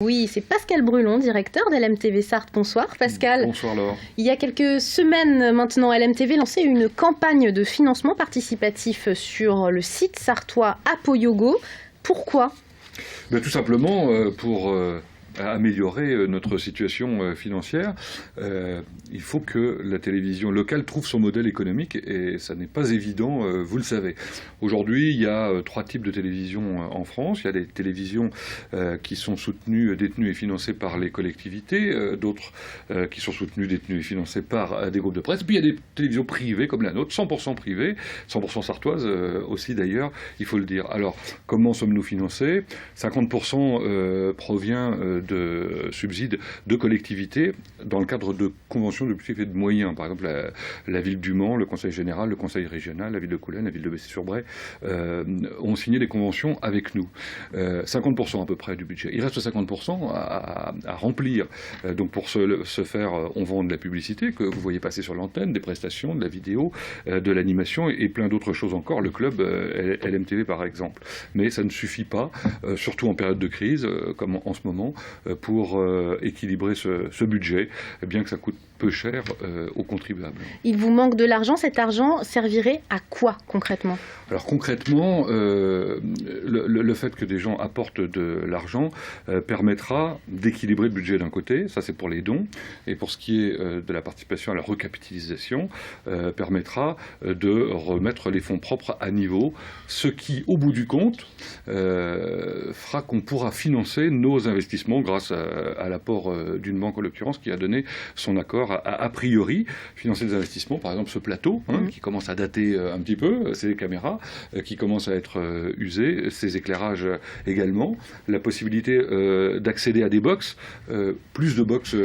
Oui, c'est Pascal Brulon, directeur d'LMTV Sarthe. Bonsoir Pascal. Bonsoir Laure. Il y a quelques semaines maintenant, LMTV lançait une campagne de financement participatif sur le site sartois Apoyogo. Pourquoi ? Tout simplement pour améliorer notre situation financière. Il faut que la télévision locale trouve son modèle économique et ça n'est pas évident, vous le savez. Aujourd'hui, il y a 3 types de télévisions en France. Il y a des télévisions qui sont soutenues, détenues et financées par les collectivités, d'autres qui sont soutenues, détenues et financées par des groupes de presse. Puis il y a des télévisions privées comme la nôtre, 100% privées, 100% sartoises aussi d'ailleurs, il faut le dire. Alors, comment sommes-nous financés ? 50% provient de subsides de collectivités dans le cadre de conventions d'objectifs et de moyens. Par exemple, la ville du Mans, le conseil général, le conseil régional, la ville de Coulennes, la ville de Bessay-sur-Bray ont signé des conventions avec nous. 50% à peu près du budget. Il reste 50% à remplir. Donc pour ce faire, on vend de la publicité que vous voyez passer sur l'antenne, des prestations, de la vidéo, de l'animation et plein d'autres choses encore. Le club LMTV par exemple. Mais ça ne suffit pas, surtout en période de crise, comme en ce moment, pour équilibrer ce budget, bien que ça coûte peu cher aux contribuables. Il vous manque de l'argent. Cet argent servirait à quoi concrètement ? Alors concrètement, le fait que des gens apportent de l'argent permettra d'équilibrer le budget d'un côté, ça c'est pour les dons, et pour ce qui est de la participation à la recapitalisation, permettra de remettre les fonds propres à niveau, ce qui, au bout du compte, fera qu'on pourra financer nos investissements grâce à l'apport d'une banque en l'occurrence qui a donné son accord a priori financer des investissements, par exemple ce plateau qui commence à dater un petit peu, ces caméras qui commencent à être usées, ces éclairages également, la possibilité d'accéder à des box, plus de box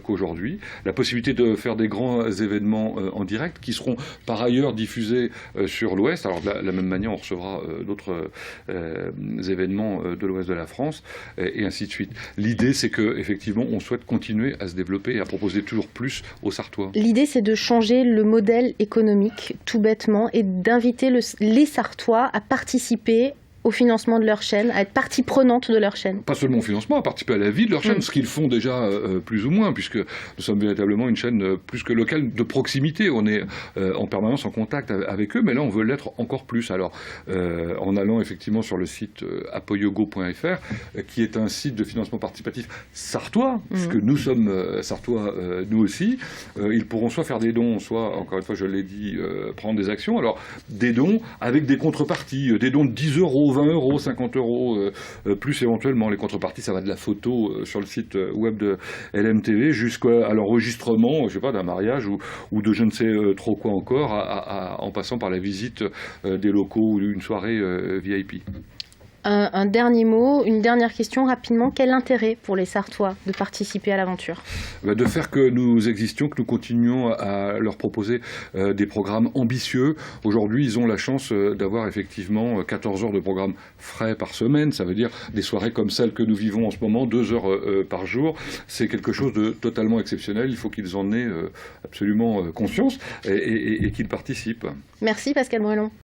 qu'aujourd'hui, la possibilité de faire des grands événements en direct qui seront par ailleurs diffusés sur l'Ouest. Alors de la même manière on recevra d'autres événements de l'Ouest de la France et ainsi de suite. L'idée c'est que effectivement on souhaite continuer à se développer et à proposer toujours plus aux Sartois. L'idée, c'est de changer le modèle économique, tout bêtement, et d'inviter les Sartois à participer au financement de leur chaîne, à être partie prenante de leur chaîne. Pas seulement au financement, à participer à la vie de leur chaîne, ce qu'ils font déjà plus ou moins, puisque nous sommes véritablement une chaîne plus que locale, de proximité. On est en permanence en contact avec eux, mais là on veut l'être encore plus. Alors en allant effectivement sur le site apoyogo.fr, qui est un site de financement participatif sartois, puisque nous sommes sartois nous aussi, ils pourront soit faire des dons, soit, encore une fois je l'ai dit, prendre des actions. Alors des dons avec des contreparties, des dons de 10 €, 20 €, 50 €, plus éventuellement. Les contreparties, ça va de la photo sur le site web de LMTV jusqu'à l'enregistrement, je sais pas, d'un mariage ou de je ne sais trop quoi encore, en passant par la visite des locaux ou d'une soirée VIP. Un dernier mot, une dernière question rapidement. Quel intérêt pour les Sartois de participer à l'aventure ? De faire que nous existions, que nous continuions à leur proposer des programmes ambitieux. Aujourd'hui, ils ont la chance d'avoir effectivement 14 heures de programme frais par semaine. Ça veut dire des soirées comme celles que nous vivons en ce moment, 2 heures par jour. C'est quelque chose de totalement exceptionnel. Il faut qu'ils en aient absolument conscience et qu'ils participent. Merci Pascal Brulon.